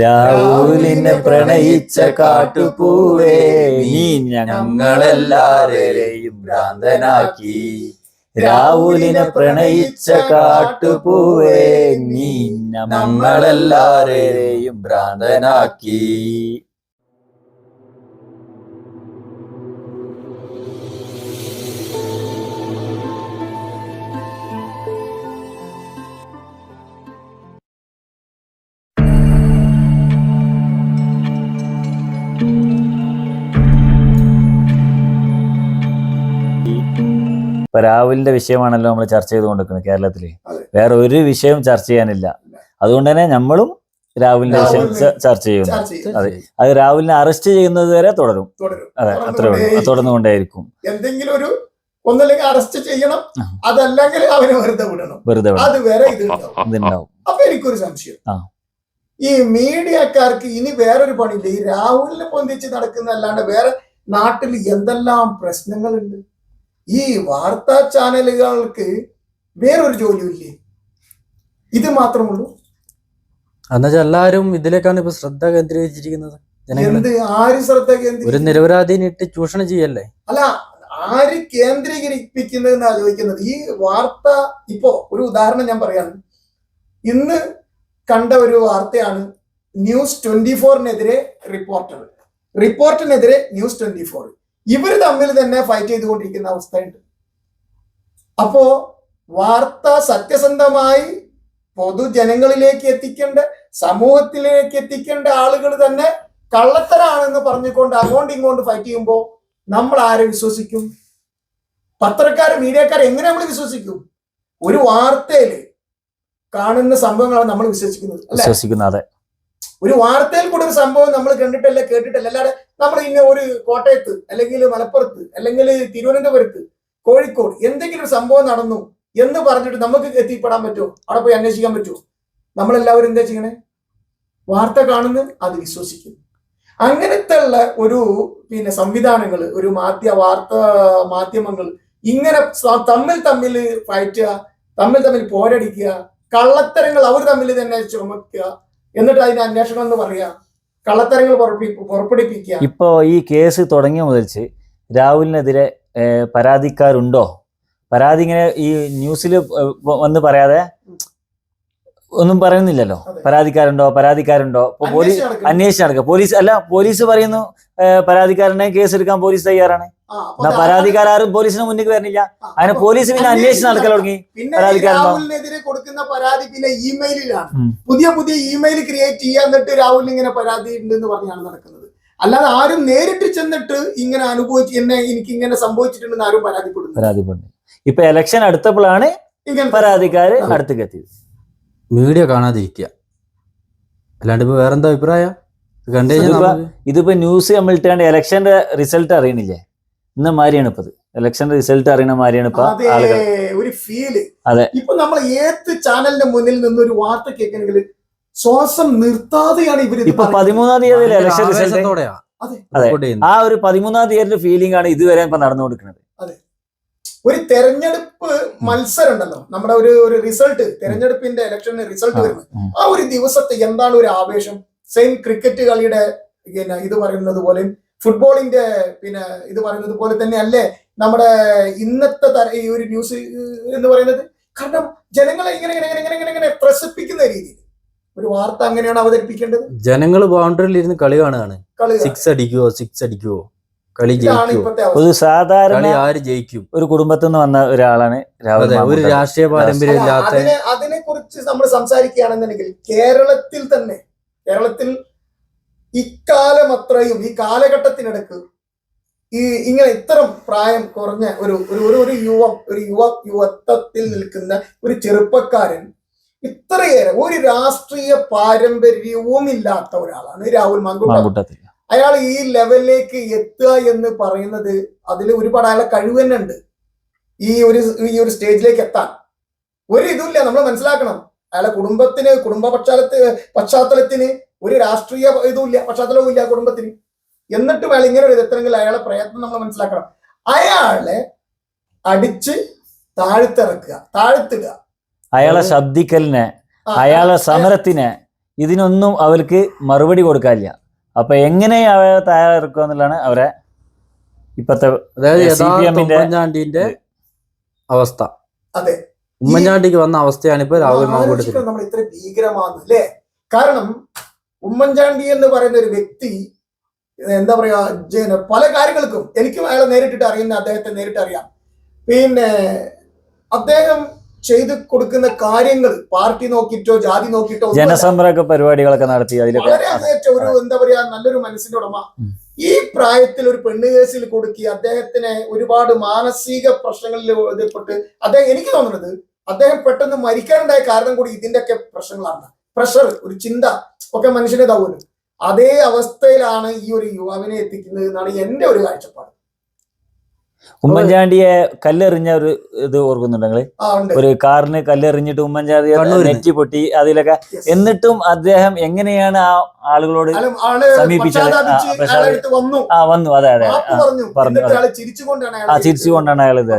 രാഹുലിനെ പ്രണയിച്ച കാട്ടുപൂവേ നീ ഞങ്ങളെല്ലാരെയും ഭ്രാന്തനാക്കി. രാഹുലിനെ പ്രണയിച്ച കാട്ടുപൂവേ നീ ഞങ്ങളെല്ലാരെയും ഭ്രാന്തനാക്കി. ഇപ്പൊ രാഹുലിന്റെ വിഷയമാണല്ലോ നമ്മൾ ചർച്ച ചെയ്തുകൊണ്ടിരിക്കുന്നത് കേരളത്തില്. വേറെ ഒരു വിഷയം ചർച്ച ചെയ്യാനില്ല. അതുകൊണ്ട് തന്നെ നമ്മളും രാഹുലിന്റെ വിഷയം ചർച്ച ചെയ്യുന്നു. അതെ, അത് രാഹുലിനെ അറസ്റ്റ് ചെയ്യുന്നത് വരെ തുടരും. അതെ, അത്രേ ഉള്ളൂ. തുടർന്നുകൊണ്ടേയിരിക്കും. എന്തെങ്കിലും ഒരു ഒന്നല്ലെങ്കിൽ അറസ്റ്റ് ചെയ്യണം, അതല്ലെങ്കിൽ അവനെ വെറുതെ വിടണം. അത് വരെ ഇതുണ്ടാവും. അപ്പൊ എനിക്കൊരു സംശയം, ഈ മീഡിയക്കാർക്ക് ഇനി വേറൊരു പണിയില്ല. ഈ രാഹുലിനെ പൊന്തിച്ച് നടക്കുന്നതല്ലാണ്ട് വേറെ നാട്ടിൽ എന്തെല്ലാം പ്രശ്നങ്ങളുണ്ട്. ഈ വാർത്താ ചാനലുകൾക്ക് വേറൊരു ജോലിയില്ലേ? ഇത് മാത്രമുള്ളൂ. എന്നുവെച്ചാൽ എല്ലാരും ഇതിലേക്കാണ് ഇപ്പൊ ശ്രദ്ധ കേന്ദ്രീകരിച്ചിരിക്കുന്നത്. ആര് ശ്രദ്ധ ഒരു നിരപരാധിനെ ഇട്ട് ചൂഷണം ചെയ്യല്ലേ? അല്ല, ആര് കേന്ദ്രീകരിപ്പിക്കുന്നതെന്നാ ചോദിക്കുന്നത്. ഈ വാർത്ത ഇപ്പോ ഒരു ഉദാഹരണം ഞാൻ പറയാണ്. ഇന്ന് കണ്ട ഒരു വാർത്തയാണ് ന്യൂസ് 24-നെതിരെ റിപ്പോർട്ടറിനെതിരെ ന്യൂസ് 24. ഇവർ തമ്മിൽ തന്നെ ഫൈറ്റ് ചെയ്തുകൊണ്ടിരിക്കുന്ന അവസ്ഥയുണ്ട്. അപ്പോ വാർത്ത സത്യസന്ധമായി പൊതുജനങ്ങളിലേക്ക് എത്തിക്കേണ്ട, സമൂഹത്തിലേക്ക് എത്തിക്കേണ്ട ആളുകൾ തന്നെ കള്ളത്തരാണെന്ന് പറഞ്ഞുകൊണ്ട് അങ്ങോട്ടും ഇങ്ങോട്ടും ഫൈറ്റ് ചെയ്യുമ്പോൾ നമ്മൾ ആരെ വിശ്വസിക്കും? പത്രക്കാർ, മീഡിയക്കാർ എങ്ങനെ നമ്മൾ വിശ്വസിക്കും? ഒരു വാർത്തയിൽ കാണുന്ന സംഭവങ്ങളാണ് നമ്മൾ വിശ്വസിക്കുന്നത്. ഒരു വാർത്തയിൽ കൂടെ ഒരു സംഭവം നമ്മൾ കണ്ടിട്ടല്ല, കേട്ടിട്ടല്ല. അല്ലാതെ നമ്മൾ ഇന്ന ഒരു കോട്ടയത്ത് അല്ലെങ്കിൽ മലപ്പുറത്ത് അല്ലെങ്കിൽ തിരുവനന്തപുരത്ത്, കോഴിക്കോട് എന്തെങ്കിലും ഒരു സംഭവം നടന്നു എന്ന് പറഞ്ഞിട്ട് നമുക്ക് എത്തിപ്പെടാൻ പറ്റുമോ? അവിടെ പോയി അന്വേഷിക്കാൻ പറ്റുമോ? നമ്മളെല്ലാവരും എന്താ ചെയ്യണേ? വാർത്ത കാണുന്നു, അത് വിശ്വസിക്കുന്നു. അങ്ങനത്തെ ഉള്ള ഒരു സംവിധാനങ്ങൾ, ഒരു വാർത്താ മാധ്യമങ്ങൾ ഇങ്ങനെ തമ്മിൽ ഫൈറ്റ്, തമ്മിൽ പോരടിക്കുക, കള്ളത്തരങ്ങൾ അവർ തമ്മിൽ തന്നെ ചുമക്കുക, എന്നിട്ട് അതിന്റെ അന്വേഷണം എന്ന് പറയാ, കള്ളത്തരങ്ങൾ പുറപ്പെടുപ്പിക്കുക. ഇപ്പോ ഈ കേസ് തുടങ്ങിയ മുതൽച്ച് രാഹുലിനെതിരെ പരാതിക്കാരുണ്ടോ? പരാതി ഇങ്ങനെ ഈ ന്യൂസിൽ വന്ന് പറയാതെ ഒന്നും പറയുന്നില്ലല്ലോ. പരാതിക്കാരുണ്ടോ ഇപ്പൊ പോലീസ് അന്വേഷിച്ച് നടക്കുക. പോലീസ് പറയുന്നു പരാതിക്കാരനെ കേസെടുക്കാൻ പോലീസ് തയ്യാറാണ്. എന്നാ പരാതിക്കാരും പോലീസിന് മുന്നിൽ വരുന്നില്ല. അതിന് പോലീസ് പിന്നെ അന്വേഷിച്ച് നടക്കാൻ തുടങ്ങി. രാഹുലിനെതിരെ കൊടുക്കുന്ന പരാതി പിന്നെ ഇമെയിലാണ്. പുതിയ ഇമെയിൽ ക്രിയേറ്റ് ചെയ്യുക, എന്നിട്ട് രാഹുലിന് ഇങ്ങനെ പരാതി ഉണ്ടെന്ന് പറഞ്ഞാണ് നടക്കുന്നത്. അല്ലാതെ ആരും നേരിട്ട് ചെന്നിട്ട് ഇങ്ങനെ എനിക്ക് ഇങ്ങനെ സംഭവിച്ചിട്ടുണ്ടെന്ന് ആരും പരാതിപ്പെടുന്നു. ഇപ്പൊ ഇലക്ഷൻ അടുത്തപ്പോഴാണ് പരാതിക്കാര് അടുത്തേക്ക് എത്തിയത്. മീഡിയ കാണാതിരിക്കുക, അല്ലാണ്ട് ഇപ്പൊ വേറെന്താ അഭിപ്രായം? ഇതിപ്പോ ന്യൂസ് നമ്മൾ ഇട്ടാണ്ട് ഇലക്ഷന്റെ റിസൾട്ട് അറിയണില്ലേ? ഇന്ന മാതിരിയാണ് ഇപ്പൊ ഇലക്ഷന്റെ റിസൾട്ട് അറിയണ മാതിരിയാണ് ഇപ്പൊ ആളുകൾ ഒരു ഫീല്. അതെ, ഇപ്പൊ നമ്മൾ ഏത് ചാനലിന്റെ മുന്നിൽ നിന്ന് ഒരു വാർത്ത കേൾക്കണമെങ്കിൽ ശ്വാസം നിർത്താതെയാണ് ഇവര്. ഇപ്പൊ 13-ാം തീയതി ഇലക്ഷൻ റിസൾട്ട്. അതെ, ആ ഒരു 13-ാം തീയതിയുടെ ഫീലിംഗ് ആണ് ഇതുവരെ ഇപ്പൊ നടന്നുകൊടുക്കുന്നത്. അതെ, ഒരു തെരഞ്ഞെടുപ്പ് മത്സരം ഉണ്ടല്ലോ, നമ്മുടെ ഒരു റിസൾട്ട്, തെരഞ്ഞെടുപ്പിന്റെ ഇലക്ഷന്റെ റിസൾട്ട് വരുന്നത് ആ ഒരു ദിവസത്തെ എന്താണ് ഒരു ആവേശം. സെയിം ക്രിക്കറ്റ് കളിയുടെ ഇത് പറയുന്നത് പോലെ, ഫുട്ബോളിന്റെ ഇത് പറയുന്നത് പോലെ തന്നെ അല്ലേ നമ്മുടെ ഇന്നത്തെ ഈ ഒരു ന്യൂസ് എന്ന് പറയുന്നത്. കാരണം ജനങ്ങളെ ഇങ്ങനെ ത്രസിപ്പിക്കുന്ന രീതിയിൽ ഒരു വാർത്ത അങ്ങനെയാണ് അവതരിപ്പിക്കേണ്ടത്. ജനങ്ങൾ ബൗണ്ടറിയിൽ ഇരുന്ന് കളി കാണുകയാണ്. സിക്സ് അടിക്കുവോ കളി സാധാരണ ആര് ജയിക്കും? ഒരു കുടുംബത്തിൽ നിന്ന് വന്ന ഒരാളാണ് രാഹുൽ. ഒരു രാഷ്ട്രീയ പാരമ്പര്യം ഇല്ലാത്ത. അതിനെ കുറിച്ച് നമ്മൾ സംസാരിക്കുകയാണെന്നുണ്ടെങ്കിൽ കേരളത്തിൽ ഇക്കാലം അത്രയും ഈ കാലഘട്ടത്തിനിടക്ക് ഇങ്ങനെ ഇത്തരം പ്രായം കുറഞ്ഞ ഒരു യുവത്വത്തിൽ നിൽക്കുന്ന ഒരു ചെറുപ്പക്കാരൻ, ഇത്രയേറെ ഒരു രാഷ്ട്രീയ പാരമ്പര്യവും ഇല്ലാത്ത ഒരാളാണ് രാഹുൽ മാങ്കൂട്ടത്തിൽ. അയാൾ ഈ ലെവലിലേക്ക് എത്തുക എന്ന് പറയുന്നത് അതിൽ ഒരുപാട് അയാളെ കഴിവ് തന്നെ ഉണ്ട്. ഈ ഒരു സ്റ്റേജിലേക്ക് എത്താൻ ഒരു ഇതുമില്ല. നമ്മൾ മനസ്സിലാക്കണം, അയാളെ കുടുംബ പശ്ചാത്തലത്തിന് ഒരു രാഷ്ട്രീയ പശ്ചാത്തലവും ഇല്ല കുടുംബത്തിന്. എന്നിട്ടും അയാൾ ഇങ്ങനെ ഒരു എത്തണമെങ്കിൽ അയാളെ പ്രയത്നം നമ്മൾ മനസ്സിലാക്കണം. അയാളെ അടിച്ച് താഴ്ത്തിടുക, അയാളെ ശബ്ദിക്കലിനെ, അയാളെ സമരത്തിനെ ഇതിനൊന്നും അവർക്ക് മറുപടി കൊടുക്കാനില്ല. അപ്പൊ എങ്ങനെ അവരെ തയ്യാറെടുക്കുക എന്നുള്ളതാണ് അവരെ ഇപ്പത്തെ അതായത് യഥാർത്ഥ CPM ന്റെ ഉമ്മൻചാണ്ടിന്റെ അവസ്ഥ. അതെ, ഉമ്മൻചാണ്ടിക്ക് വന്ന അവസ്ഥയാണ് ഇപ്പൊ രാഹുൽ മാങ്കൂട്ടത്തിൽ. നമ്മൾ ഇത്ര ഭീകരമാണ് അല്ലേ? കാരണം ഉമ്മൻചാണ്ടി എന്ന് പറയുന്ന ഒരു വ്യക്തി എന്താ പറയാ, പല കാര്യങ്ങൾക്കും എനിക്കും അയാളെ നേരിട്ടിട്ട് അറിയുന്ന, അദ്ദേഹത്തെ നേരിട്ട് അറിയാം. പിന്നെ അദ്ദേഹം ചെയ്തു കൊടുക്കുന്ന കാര്യങ്ങൾ പാർട്ടി നോക്കിയിട്ടോ ജാതി നോക്കിയിട്ടോ ജനസമ്പർക്ക പരിപാടികളൊക്കെ നടത്തി അതിലൊക്കെ വളരെ അങ്ങേറ്റം ഒരു എന്താ പറയാ നല്ലൊരു മനസ്സിന്റെ ഉടമ. ഈ പ്രായത്തിൽ ഒരു പെണ്ണ് കേസിൽ കൊടുക്കി അദ്ദേഹത്തിന് ഒരുപാട് മാനസിക പ്രശ്നങ്ങളിൽ എതിർപ്പെട്ട് അദ്ദേഹം, എനിക്ക് തോന്നുന്നത് അദ്ദേഹം പെട്ടെന്ന് മരിക്കാനുണ്ടായ കാരണം കൂടി ഇതിന്റെയൊക്കെ പ്രശ്നങ്ങളാണ്. പ്രഷർ, ഒരു ചിന്ത ഒക്കെ മനുഷ്യനെ ഇതാവുമല്ലോ. അതേ അവസ്ഥയിലാണ് ഈ ഒരു യുവാവിനെ എത്തിക്കുന്നത് എന്നാണ് എന്റെ ഒരു കാഴ്ചപ്പാട്. ഉമ്മൻചാണ്ടിയെ കല്ലെറിഞ്ഞ ഒരു ഇത് ഓർക്കുന്നുണ്ടെങ്കിൽ, ഒരു കാറിന് കല്ലെറിഞ്ഞിട്ട് ഉമ്മൻചാണ്ടി നെറ്റി പൊട്ടി അതിലൊക്കെ, എന്നിട്ടും അദ്ദേഹം എങ്ങനെയാണ് ആ ആളുകളോട് സമീപിച്ചത്? വന്നു, അതെ അതെ പറഞ്ഞു, ചിരിച്ചുകൊണ്ടാണ് അയാൾ ഇത്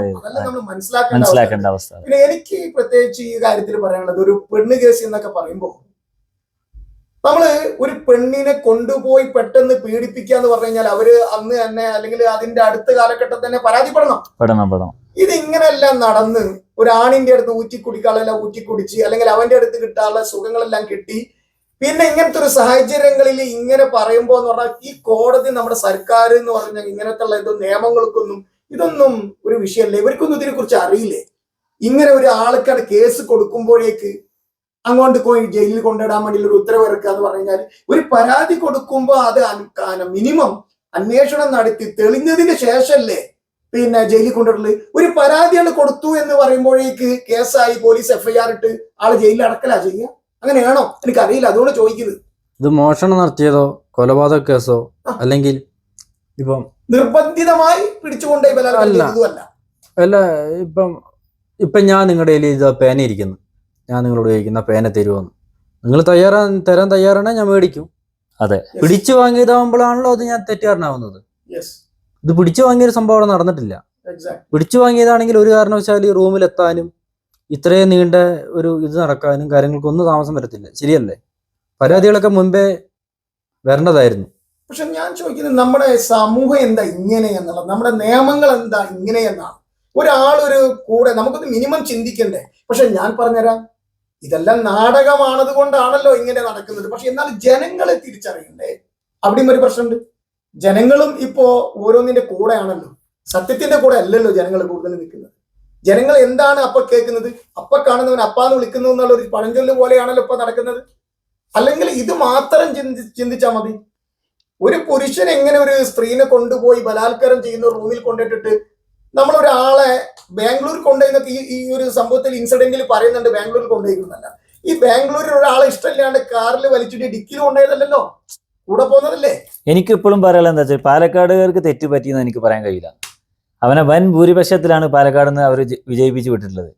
മനസ്സിലാക്കേണ്ട അവസ്ഥ. പിന്നെ എനിക്ക് പ്രത്യേകിച്ച് ഈ കാര്യത്തിൽ പറയാനുള്ളത്, ഒരു പെണ്ണ് കേസ് എന്നൊക്കെ പറയുമ്പോൾ നമ്മള് ഒരു പെണ്ണിനെ കൊണ്ടുപോയി പെട്ടെന്ന് പീഡിപ്പിക്കുക എന്ന് പറഞ്ഞു കഴിഞ്ഞാൽ അവര് അന്ന് തന്നെ അല്ലെങ്കിൽ അതിന്റെ അടുത്ത കാലഘട്ടത്തിൽ തന്നെ പരാതിപ്പെടണം. ഇത് ഇങ്ങനെല്ലാം നടന്ന് ഒരാണിന്റെ അടുത്ത് ഊറ്റിക്കുടിക്കാളെല്ലാം ഊറ്റിക്കുടിച്ച് അല്ലെങ്കിൽ അവന്റെ അടുത്ത് കിട്ടാനുള്ള സുഖങ്ങളെല്ലാം കിട്ടി, പിന്നെ ഇങ്ങനത്തെ ഒരു സാഹചര്യങ്ങളിൽ ഇങ്ങനെ പറയുമ്പോ എന്ന് പറഞ്ഞാൽ ഈ കോടതി, നമ്മുടെ സർക്കാർ എന്ന് പറഞ്ഞാൽ ഇങ്ങനത്തെ ഉള്ള ഇതൊന്നും ഒരു വിഷയമല്ല. ഇവർക്കൊന്നും ഇതിനെ കുറിച്ച് അറിയില്ലേ? ഇങ്ങനെ ഒരു ആൾക്കാണ് കേസ് കൊടുക്കുമ്പോഴേക്ക് അങ്ങോട്ട് പോയി ജയിലിൽ കൊണ്ടിടാൻ വേണ്ടി ഒരു ഉത്തരവ് ഇറക്കുക എന്ന് പറഞ്ഞു കഴിഞ്ഞാൽ, ഒരു പരാതി കൊടുക്കുമ്പോൾ അത് മിനിമം അന്വേഷണം നടത്തി തെളിഞ്ഞതിന് ശേഷമല്ലേ പിന്നെ ജയിലിൽ കൊണ്ടിടല്. ഒരു പരാതിയാണ് കൊടുത്തു എന്ന് പറയുമ്പോഴേക്ക് കേസായി പോലീസ് FIR ഇട്ട് ആള് ജയിലിൽ അടക്കലാ ചെയ്യുക. അങ്ങനെയാണോ? എനിക്കറിയില്ല, അതുകൊണ്ട് ചോദിക്കുന്നത്. ഇത് മോഷണം നടത്തിയതോ കൊലപാതക കേസോ അല്ലെങ്കിൽ ഇപ്പം നിർബന്ധിതമായി പിടിച്ചുകൊണ്ടേ അല്ല. ഇപ്പം ഞാൻ നിങ്ങളുടെ കയ്യിൽ ഇത് പേന ഇരിക്കുന്നു, ഞാൻ നിങ്ങളോട് ചോദിക്കുന്ന പേന തരുമോന്ന്, നിങ്ങൾ തരാൻ തയ്യാറാണെങ്കിൽ ഞാൻ മേടിക്കും. അതെ, പിടിച്ചു വാങ്ങിയതാകുമ്പോഴാണല്ലോ അത് ഞാൻ തെറ്റുകാരനാവുന്നത്. ഇത് പിടിച്ചു വാങ്ങിയൊരു സംഭവം അവിടെ നടന്നിട്ടില്ല. പിടിച്ചു വാങ്ങിയതാണെങ്കിൽ ഒരു കാരണവശാൽ ഈ റൂമിലെത്താനും ഇത്രയും നീണ്ട ഒരു ഇത് നടക്കാനും കാര്യങ്ങൾക്കൊന്നും താമസം വരത്തില്ല. ശരിയല്ലേ? പരാതികളൊക്കെ മുൻപേ വരേണ്ടതായിരുന്നു. പക്ഷെ ഞാൻ ചോദിക്കുന്നത്, നമ്മുടെ സമൂഹം എന്താ ഇങ്ങനെയെന്നുള്ളത്, നമ്മുടെ നിയമങ്ങൾ എന്താ ഇങ്ങനെയെന്നാണ്. ഒരാളൊരു കൂടെ നമുക്കൊന്ന് മിനിമം ചിന്തിക്കണ്ടേ? പക്ഷെ ഞാൻ പറഞ്ഞുതരാം, ഇതെല്ലാം നാടകമാണത് കൊണ്ടാണല്ലോ ഇങ്ങനെ നടക്കുന്നത്. പക്ഷെ എന്നാൽ ജനങ്ങളെ തിരിച്ചറിയണ്ടേ? അവിടെയും ഒരു പ്രശ്നമുണ്ട്. ജനങ്ങളും ഇപ്പോ ഓരോന്നിന്റെ കൂടെയാണല്ലോ, സത്യത്തിന്റെ കൂടെ അല്ലല്ലോ ജനങ്ങൾ കൂടുതൽ നിൽക്കുന്നത്. ജനങ്ങൾ എന്താണ് അപ്പൊ കേൾക്കുന്നത്, അപ്പൊ കാണുന്നവൻ അപ്പാന്ന് വിളിക്കുന്നു എന്നുള്ള ഒരു പഴഞ്ചൊല്ല് പോലെയാണല്ലോ ഇപ്പൊ നടക്കുന്നത്. അല്ലെങ്കിൽ ഇത് മാത്രം ചിന്തിച്ചാൽ മതി. ഒരു പുരുഷൻ എങ്ങനെ ഒരു സ്ത്രീനെ കൊണ്ടുപോയി ബലാത്കാരം ചെയ്യുന്ന റൂമിൽ കൊണ്ടിട്ടിട്ട് നമ്മളൊരാളെ ബാംഗ്ലൂർ കൊണ്ടുപോയി ഈ ഒരു സംഭവത്തിൽ ഇൻസിഡന്റിൽ പറയുന്നുണ്ട്, ബാംഗ്ലൂരിൽ കൊണ്ടുപോയിരുന്നല്ല. ഈ ബാംഗ്ലൂരിൽ ഒരാളെ ഇഷ്ടമില്ലാണ്ട് കാറിൽ വലിച്ചിട്ട് ഡിക്കിൽ കൊണ്ടുപോയതല്ലോ, കൂടെ പോകുന്നതല്ലേ. എനിക്ക് ഇപ്പോഴും പറയാനുള്ള എന്താ വെച്ചാൽ, പാലക്കാടുകാർക്ക് തെറ്റ് പറ്റിയെന്ന് എനിക്ക് പറയാൻ കഴിയില്ല. അവനെ വൻ ഭൂരിപക്ഷത്തിലാണ് പാലക്കാട് നിന്ന് അവർ വിജയിപ്പിച്ചു വിട്ടിട്ടുള്ളത്.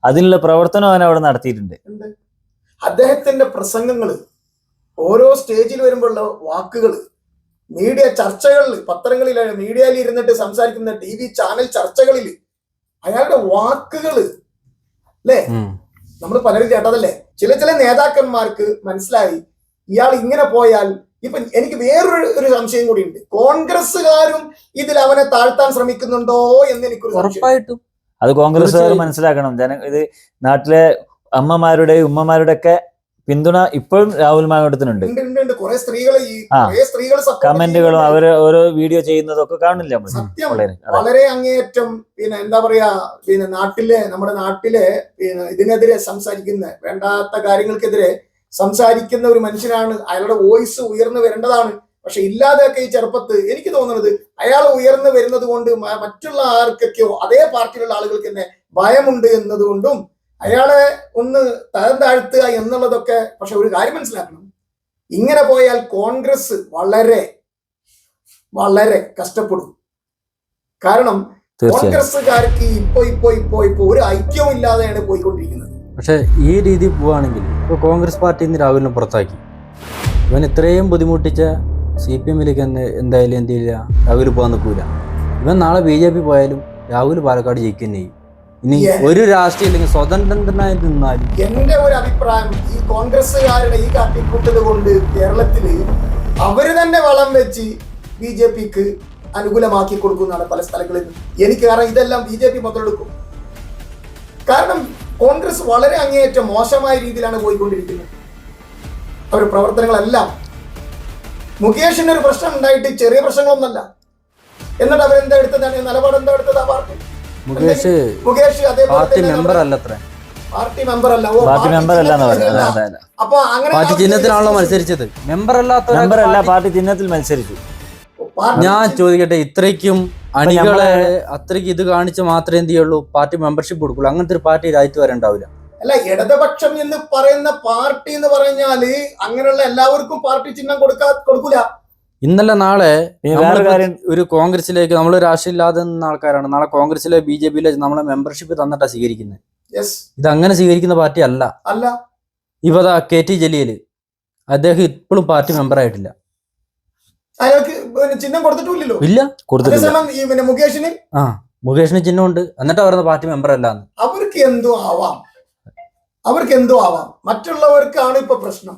അതിനുള്ള പ്രവർത്തനം അവൻ അവിടെ നടത്തിയിട്ടുണ്ട്. അദ്ദേഹത്തിന്റെ പ്രസംഗങ്ങള്, ഓരോ സ്റ്റേജിൽ വരുമ്പോഴുള്ള വാക്കുകള്, മീഡിയ ചർച്ചകളിൽ, പത്രങ്ങളിൽ, മീഡിയയിൽ ഇരുന്നിട്ട് സംസാരിക്കുന്ന TV ചാനൽ ചർച്ചകളിൽ അയാളുടെ വാക്കുകള് അല്ലേ, നമ്മൾ പലരും കേട്ടതല്ലേ. ചില നേതാക്കന്മാർക്ക് മനസ്സിലായി ഇയാൾ ഇങ്ങനെ പോയാൽ. ഇപ്പൊ എനിക്ക് വേറൊരു സംശയം കൂടിയുണ്ട്, കോൺഗ്രസ്സുകാരും ഇതിൽ അവനെ താഴ്ത്താൻ ശ്രമിക്കുന്നുണ്ടോ എന്ന് എനിക്കൊരു ഉറപ്പായിട്ടും അത് കോൺഗ്രസ്സുകാർ മനസ്സിലാക്കണം. ഇത് നാട്ടിലെ അമ്മമാരുടെ ഉമ്മമാരുടെ ഒക്കെ പിന്തുണ ഇപ്പോഴും രാഹുൽ മാങ്കൂട്ടത്തിനുണ്ട്. കമന്റുകളും അവര് ഓരോ വീഡിയോ ചെയ്യുന്നതൊക്കെ കാണില്ല. സത്യം, വളരെ അങ്ങേയറ്റം പിന്നെ എന്താ പറയാ, പിന്നെ നമ്മുടെ നാട്ടിലെ പിന്നെ ഇതിനെതിരെ സംസാരിക്കുന്ന, വേണ്ടാത്ത കാര്യങ്ങൾക്കെതിരെ സംസാരിക്കുന്ന ഒരു മനുഷ്യനാണ്. അയാളുടെ വോയിസ് ഉയർന്നു വരേണ്ടതാണ്. പക്ഷെ ഇല്ലാതെയൊക്കെ ഈ ചെറുപ്പത്ത് എനിക്ക് തോന്നുന്നത് അയാൾ ഉയർന്നു വരുന്നത് കൊണ്ട് മറ്റുള്ള ആർക്കൊക്കെയോ അതേ പാർട്ടിയിലുള്ള ആളുകൾക്ക് തന്നെ ഭയമുണ്ട് എന്നതുകൊണ്ടും അയാളെ ഒന്ന് തരം താഴ്ത്തുക എന്നുള്ളതൊക്കെ. പക്ഷെ ഒരു കാര്യം മനസ്സിലാക്കണം, ഇങ്ങനെ പോയാൽ കോൺഗ്രസ് വളരെ വളരെ കഷ്ടപ്പെടും. കാരണം കോൺഗ്രസ്സുകാർക്ക് ഇപ്പൊ ഒരു ഐക്യവും ഇല്ലാതെയാണ് പോയിക്കൊണ്ടിരിക്കുന്നത്. പക്ഷെ ഈ രീതി പോവുകയാണെങ്കിൽ ഇപ്പൊ കോൺഗ്രസ് പാർട്ടി ഇന്ന് രാഹുലിനെ പുറത്താക്കി. ഇവൻ ഇത്രയും ബുദ്ധിമുട്ടിച്ച CPM-ലേക്ക് എന്തായാലും എന്ത് ചെയ്യില്ല, രാഹുൽ പോകാൻ നിൽക്കൂല. ഇവൻ നാളെ BJP പോയാലും രാഹുൽ പാലക്കാട് ജയിക്കുക ചെയ്യും. ഇനി ഒരു രാഷ്ട്രീയം ഇല്ലെങ്കിൽ സ്വതന്ത്രനായി നിന്നാലും. എന്റെ ഒരു അഭിപ്രായം, ഈ കോൺഗ്രസ്സുകാരുടെ ഈ കാട്ടിക്കൂട്ടൽ കൊണ്ട് കേരളത്തില് അവര് തന്നെ വളം വെച്ച് BJPക്ക് അനുകൂലമാക്കി കൊടുക്കുന്നതാണ് പല സ്ഥലങ്ങളിൽ. എനിക്ക് കാരണം ഇതെല്ലാം BJP മുതലെടുക്കും. കാരണം കോൺഗ്രസ് വളരെ അങ്ങേയറ്റം മോശമായ രീതിയിലാണ് പോയിക്കൊണ്ടിരിക്കുന്നത് അവരുടെ പ്രവർത്തനങ്ങളെല്ലാം. മുകേഷിന് ഒരു പ്രശ്നം ഉണ്ടായിട്ട് ചെറിയ പ്രശ്നങ്ങളൊന്നല്ല. എന്നിട്ട് അവരെന്താ എടുത്തതാണ് നിലപാട്, എന്താ എടുത്തത്? ആ പാർട്ടി മുകേഷ് പാർട്ടി മെമ്പർ അല്ലത്രേ. പാർട്ടി മെമ്പർ അല്ല. പാർട്ടി മെമ്പർ അല്ല. അപ്പൊ അങ്ങനെ പാർട്ടി ചിഹ്നത്തിലാണല്ലോ മത്സരിച്ചത്. മെമ്പർ മെമ്പറല്ല, പാർട്ടി ചിഹ്നത്തിൽ മത്സരിച്ചു. ഞാൻ ചോദിക്കട്ടെ, ഇത്രയ്ക്കും അണികളെ അത്രയ്ക്ക് ഇത് കാണിച്ച് മാത്രമേ എന്ത് ചെയ്യുള്ളൂ, പാർട്ടി മെമ്പർഷിപ്പ് കൊടുക്കുള്ളൂ? അങ്ങനത്തെ ഒരു പാർട്ടി രാജ്യത്ത് വരെ ഉണ്ടാവില്ല. അല്ല, ഇടതുപക്ഷം എന്ന് പറയുന്ന പാർട്ടി എന്ന് പറഞ്ഞാല് അങ്ങനെയുള്ള എല്ലാവർക്കും പാർട്ടി ചിഹ്നം കൊടുക്കൂല. ഇന്നലെ നാളെ ഒരു കോൺഗ്രസിലേക്ക്, നമ്മൾ രാഷ്ട്രീയം ഇല്ലാതെ നിന്ന ആൾക്കാരാണ്, നാളെ കോൺഗ്രസിലെ BJPയിലെ നമ്മളെ മെമ്പർഷിപ്പ് തന്നിട്ടാ സ്വീകരിക്കുന്നത്. ഇത് അങ്ങനെ സ്വീകരിക്കുന്ന പാർട്ടി അല്ല. ഇവതാ KT ജലീൽ, അദ്ദേഹം ഇപ്പോഴും പാർട്ടി മെമ്പർ ആയിട്ടില്ല. അയാൾക്ക് ചിഹ്നം കൊടുത്തിട്ടില്ലല്ലോ. ഇല്ല, കൊടുത്തിട്ടില്ല. മുകേഷിന് ചിഹ്നമുണ്ട്, എന്നിട്ട് പറയുന്ന പാർട്ടി മെമ്പർ അല്ലാന്ന്. അവർക്ക് എന്തോ ആവാം, മറ്റുള്ളവർക്കാണ് ഇപ്പൊ പ്രശ്നം.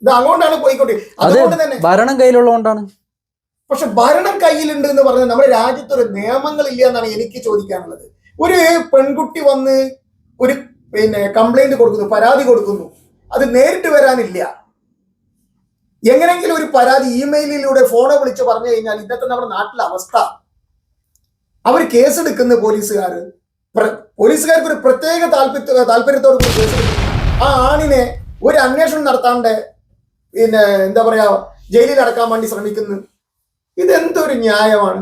ഇത് അങ്ങോട്ടാണ് പോയിക്കോട്ടെ. അതുകൊണ്ട് തന്നെ ഭരണം കയ്യിലുള്ളതുകൊണ്ടാണ്. പക്ഷെ ഭരണം കയ്യിലുണ്ട് എന്ന് പറഞ്ഞാൽ നമ്മുടെ രാജ്യത്തൊരു നിയമങ്ങളില്ല എന്നാണ് എനിക്ക് ചോദിക്കാനുള്ളത്. ഒരു പെൺകുട്ടി വന്ന് ഒരു കംപ്ലൈന്റ് കൊടുക്കുന്നു, പരാതി കൊടുക്കുന്നു, അത് നേരിട്ട് വരാനില്ല. എങ്ങനെങ്കിലും ഒരു പരാതി ഇമെയിലിലൂടെ ഫോണോ വിളിച്ച് പറഞ്ഞു കഴിഞ്ഞാൽ ഇന്നത്തെ നമ്മുടെ നാട്ടിലെ അവസ്ഥ, അവർ കേസെടുക്കുന്ന പോലീസുകാർക്ക് ഒരു പ്രത്യേക താല്പര്യത്തോട് കൂടി കേസെടുക്കുന്നു. ആ ആണിനെ ഒരു അന്വേഷണം നടത്താണ്ട് എന്താ പറയാ ജയിലിൽ അടക്കാൻ വേണ്ടി ശ്രമിക്കുന്നു. ഇതെന്തൊരു ന്യായമാണ്?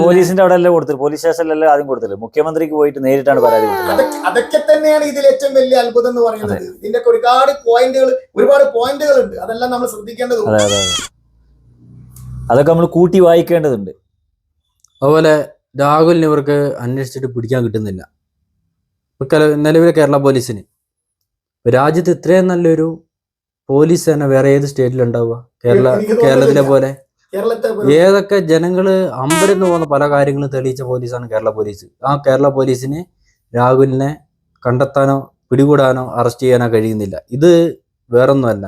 പോലീസിന്റെ അവിടെ അല്ലേ കൊടുത്തത്, പോലീസ് സ്റ്റേഷനിലല്ലേ ആദ്യം കൊടുത്തത്, മുഖ്യമന്ത്രിക്ക് പോയിട്ട് നേരിട്ടാണ് പരാതി കൊടുത്തത്. അതൊക്കെ തന്നെയാണ് ഇതിൽ ഏറ്റവും വലിയ അത്ഭുതം എന്ന് പറയുന്നത്. ഇതിന്റെ ഒരുപാട് പോയിന്റുകൾ ഉണ്ട്, അതെല്ലാം നമ്മൾ ശ്രദ്ധിക്കേണ്ടതുണ്ട്. അതൊക്കെ നമ്മൾ കൂട്ടി വായിക്കേണ്ടതുണ്ട്. അതുപോലെ രാഹുലിന് ഇവർക്ക് അന്വേഷിച്ചിട്ട് പിടിക്കാൻ കിട്ടുന്നില്ല. നിലവിലെ കേരള പോലീസിന് രാജ്യത്ത് ഇത്രയും നല്ലൊരു പോലീസ് തന്നെ വേറെ ഏത് സ്റ്റേറ്റിലുണ്ടാവുക? കേരളത്തിലെ പോലെ ഏതൊക്കെ ജനങ്ങള് അമ്പരന്ന് പോകുന്ന പല കാര്യങ്ങളും തെളിയിച്ച പോലീസാണ് കേരള പോലീസ്. ആ കേരള പോലീസിന് രാഹുലിനെ കണ്ടെത്താനോ പിടികൂടാനോ അറസ്റ്റ് ചെയ്യാനോ കഴിയുന്നില്ല. ഇത് വേറൊന്നുമല്ല,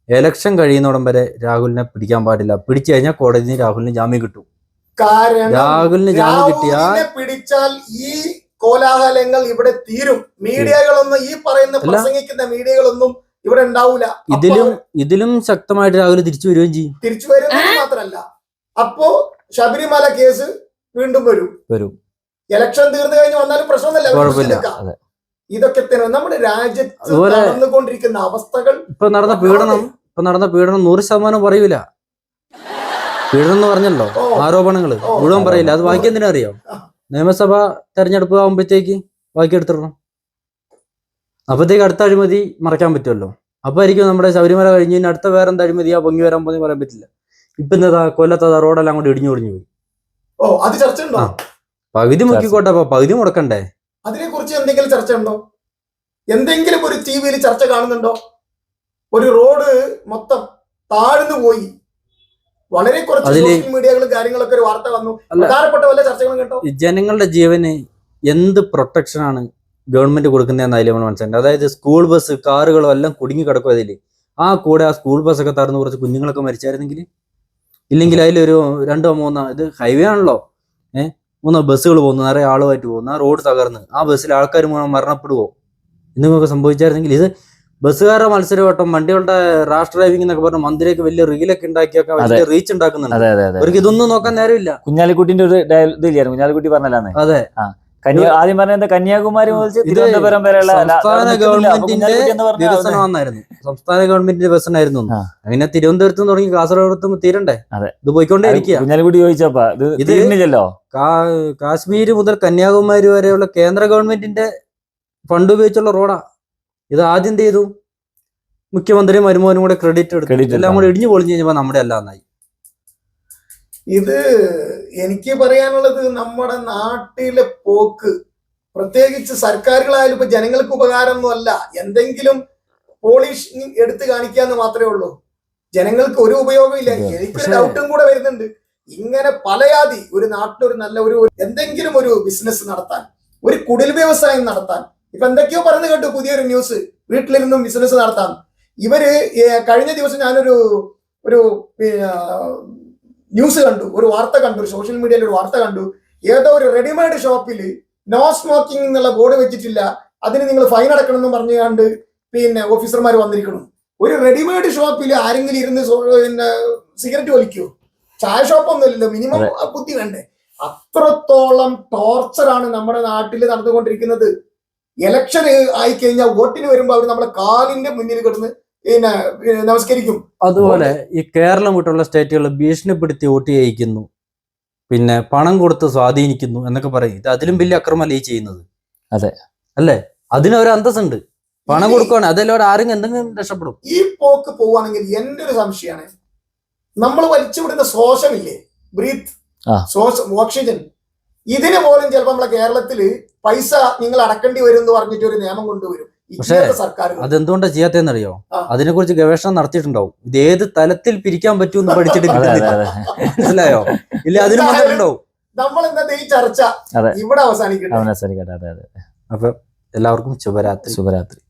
എലക്ഷൻ കഴിയുന്നോടം വരെ രാഹുലിനെ പിടിക്കാൻ പാടില്ല. പിടിച്ചു കഴിഞ്ഞാൽ കോടതിയിൽ നിന്ന് രാഹുലിന് ജാമ്യം കിട്ടും. രാഹുലിന് ജാമ്യം കിട്ടിയാൽ പിടിച്ചാൽ ഈ കോലാഹലങ്ങൾ ഇവിടെ തീരും. മീഡിയകളൊന്നും ഈ പറയുന്ന പ്രസംഗിക്കുന്ന മീഡിയകളൊന്നും ഇവിടെ ഉണ്ടാവൂല. ഇതിലും ശക്തമായിട്ട് രാഹുൽ തിരിച്ചു വരികയും ചെയ്യും. തിരിച്ചു വരുന്നത് മാത്രല്ല, അപ്പോ ശബരിമല കേസ് വീണ്ടും വരും. ഇലക്ഷൻ തീർന്നു കഴിഞ്ഞ് വന്നാലും പ്രശ്നമൊന്നുമില്ല. ഇതൊക്കെ തന്നെ നമ്മുടെ രാജ്യത്ത് നടന്നുകൊണ്ടിരിക്കുന്ന അവസ്ഥകൾ. ഇപ്പൊ നടന്ന പീഡനം 100% പറയൂല. പീഡനം എന്ന് പറഞ്ഞല്ലോ, ആരോപണങ്ങള് മുഴുവൻ പറയില്ല. അത് ബാക്കി എന്തിനാ അറിയോ? നിയമസഭ തെരഞ്ഞെടുപ്പ് ആകുമ്പോഴത്തേക്ക് ബാക്കി എടുത്തിടണം. അപ്പോഴത്തേക്ക് അടുത്ത അഴിമതി മറയ്ക്കാൻ പറ്റുമല്ലോ. അപ്പൊ ആയിരിക്കും നമ്മുടെ ശബരിമല കഴിഞ്ഞ് അടുത്ത വേറെ എന്താ അഴിമതിയാ പൊങ്ങി വരാൻ പോകുന്ന പറയാൻ പറ്റില്ല. ഇപ്പൊ എന്താ കൊല്ലത്തെ റോഡെല്ലാം കൂടി ഇടിഞ്ഞു പോയി. പകുതി മുക്കിക്കോട്ടെ, അപ്പൊ പകുതി മുടക്കണ്ടേ? അതിനെ കുറിച്ച് എന്തെങ്കിലും ചർച്ച ഉണ്ടോ? എന്തെങ്കിലും ഒരു ടിവിയിൽ ചർച്ച കാണുന്നുണ്ടോ? ഒരു റോഡ് മൊത്തം താഴ്ന്നു പോയി, വളരെ കുറച്ച് സോഷ്യൽ മീഡിയകളും കാര്യങ്ങളൊക്കെ ഒരു വാർത്ത വന്നു. പ്രധാനപ്പെട്ട വല്ല ചർച്ചകളും കേട്ടോ? ജനങ്ങളുടെ ജീവന് എന്ത് പ്രൊട്ടക്ഷനാണ് ഗവൺമെന്റ് കൊടുക്കുന്നതെന്ന് അതിൽ നമ്മൾ മനസ്സിലാക്കുന്നത്. അതായത് സ്കൂൾ ബസ്, കാറുകളും എല്ലാം കുടുങ്ങി കിടക്കും അതിൽ. ആ സ്കൂൾ ബസ്സൊക്കെ തറന്ന് കുറച്ച് കുഞ്ഞുങ്ങളൊക്കെ മരിച്ചായിരുന്നെങ്കിൽ, ഇല്ലെങ്കിൽ അതിലൊരു 2-3 ഇത് ഹൈവേ ആണല്ലോ, 3 ബസ്സുകൾ പോകുന്നു, നിറയെ ആളുമായിട്ട് പോകുന്നു, ആ റോഡ് തകർന്ന് ആ ബസ്സിൽ ആൾക്കാർ മുഴുവൻ മരണപ്പെടുവോ എന്നൊക്കെ സംഭവിച്ചായിരുന്നെങ്കിൽ, ഇത് ബസ്സുകാരുടെ മത്സരവട്ടം, വണ്ടികളുടെ റാഷ് ഡ്രൈവിംഗ് എന്നൊക്കെ പറഞ്ഞ മന്ത്രിയൊക്കെ വലിയ റീലൊക്കെ ഉണ്ടാക്കിയൊക്കെ വലിയ റീച്ച് ഉണ്ടാക്കുന്നുണ്ട്. അവർക്ക് ഇതൊന്നും നോക്കാൻ നേരമില്ല. കുഞ്ഞാലിക്കുട്ടിന്റെ ഒരു ഇതില്ലായിരുന്നു, കുഞ്ഞാലിക്കുട്ടി പറഞ്ഞല്ലേ? അതെ, ആദ്യം പറഞ്ഞ കന്യാകുമാരി മുതൽ തിരുവനന്തപുരം വരെയുള്ള സംസ്ഥാന ഗവൺമെന്റിന്റെ വികസനമായിരുന്നു, സംസ്ഥാന ഗവൺമെന്റിന്റെ വികസനമായിരുന്നു. അങ്ങനെ തിരുവനന്തപുരത്ത് തുടങ്ങി കാസർഗോഡ് തീരണ്ടേ? ഇത് പോയിക്കൊണ്ടേ ഇരിക്കുക. കുഞ്ഞാലിക്കുട്ടി ചോദിച്ചപ്പോ ഇത് തീർന്നില്ലല്ലോ. കാശ്മീർ മുതൽ കന്യാകുമാരി വരെയുള്ള കേന്ദ്ര ഗവൺമെന്റിന്റെ ഫണ്ട് ഉപയോഗിച്ചുള്ള റോഡാ. ഇത് ആദ്യം എന്ത് ചെയ്തു? മുഖ്യമന്ത്രിയും മരുമോനും കൂടെ ക്രെഡിറ്റ് എടുത്തു. എല്ലാം കൂടെ ഇടിഞ്ഞു പൊളിഞ്ഞു കഴിഞ്ഞപ്പോ നമ്മുടെ അല്ലാന്നായി. ഇത് എനിക്ക് പറയാനുള്ളത്, നമ്മുടെ നാട്ടിലെ പോക്ക്, പ്രത്യേകിച്ച് സർക്കാരുകളായാലും ഇപ്പൊ ജനങ്ങൾക്ക് ഉപകാരമൊന്നും അല്ല. എന്തെങ്കിലും പോളിഷ് എടുത്ത് കാണിക്കാന്ന് മാത്രമേ ഉള്ളൂ. ജനങ്ങൾക്ക് ഒരു ഉപയോഗം ഇല്ല. എനിക്കൊരു ഡൗട്ടും കൂടെ വരുന്നുണ്ട്. ഇങ്ങനെ പലയാതി ഒരു നാട്ടിലൊരു നല്ല ഒരു എന്തെങ്കിലും ഒരു ബിസിനസ് നടത്താൻ, ഒരു കുടിൽ വ്യവസായം നടത്താൻ, ഇപ്പൊ എന്തൊക്കെയോ പറഞ്ഞു കേട്ടു, പുതിയൊരു ന്യൂസ്, വീട്ടിലിരുന്നും ബിസിനസ് നടത്താം. ഇവര് കഴിഞ്ഞ ദിവസം ഞാനൊരു ന്യൂസ് കണ്ടു, ഒരു വാർത്ത കണ്ടു, ഒരു സോഷ്യൽ മീഡിയയിൽ ഒരു വാർത്ത കണ്ടു. ഏതോ ഒരു റെഡിമെയ്ഡ് ഷോപ്പിൽ നോ സ്മോക്കിംഗ് എന്നുള്ള ബോർഡ് വെച്ചിട്ടില്ല, അതിന് നിങ്ങൾ ഫൈൻ അടക്കണം എന്ന് പറഞ്ഞുകൊണ്ട് ഓഫീസർമാർ വന്നിരിക്കണം. ഒരു റെഡിമെയ്ഡ് ഷോപ്പിൽ ആരെങ്കിലും ഇരുന്ന് സിഗരറ്റ് വലിക്കുമോ? ചായ ഷോപ്പൊന്നുമില്ലല്ലോ, മിനിമം ബുദ്ധി വേണ്ടേ? അത്രത്തോളം ടോർച്ചറാണ് നമ്മുടെ നാട്ടിൽ നടന്നുകൊണ്ടിരിക്കുന്നത്. ഇലക്ഷൻ ആയിക്കഴിഞ്ഞാൽ വോട്ടിന് വരുമ്പോൾ അവർ നമ്മളെ കാലിന്റെ മുന്നിൽ കിടന്ന് നമസ്കരിക്കും. അതുപോലെ ഈ കേരളം വിട്ടുള്ള സ്റ്റേറ്റുകൾ ഭീഷണിപ്പെടുത്തി വോട്ട് ചെയ്യിക്കുന്നു, പിന്നെ പണം കൊടുത്ത് സ്വാധീനിക്കുന്നു എന്നൊക്കെ പറയും. ഇത് അതിലും വലിയ അക്രമമല്ലേ ഈ ചെയ്യുന്നത്? അതെ അല്ലേ? അതിനൊരു അന്തസ്സുണ്ട്. പണം കൊടുക്കുകയാണ്, അതിലൂടെ ആരെങ്കിലും എന്തെങ്കിലും രക്ഷപ്പെടും. ഈ പോക്ക് പോവാണെങ്കിൽ എന്റെ ഒരു സംശയമാണ്, നമ്മൾ വലിച്ചുവിടുന്ന ശ്വാസമില്ലേ, ബ്രീത്ത്, ഓക്സിജൻ, ഇതിന് പോലും ചിലപ്പോൾ നമ്മളെ കേരളത്തില് പൈസ നിങ്ങൾ അടക്കേണ്ടി വരും എന്ന് പറഞ്ഞിട്ട് ഒരു നിയമം കൊണ്ടുവരും. പക്ഷേ അതെന്തുകൊണ്ടാണ് ചെയ്യാത്തതെന്നറിയോ? അതിനെ കുറിച്ച് ഗവേഷണം നടത്തിയിട്ടുണ്ടാവും. ഇത് ഏത് തലത്തിൽ പിരിക്കാൻ പറ്റുമെന്ന് പഠിച്ചിട്ട് മനസ്സിലായോ? ഇല്ല, അതിന് വന്നിട്ടുണ്ടാവും. നമ്മൾ ഇന്നത്തെ ഈ ചർച്ച ഇവിടെ അവസാനിക്കട്ടെ. അപ്പൊ എല്ലാവർക്കും ശുഭരാത്രി.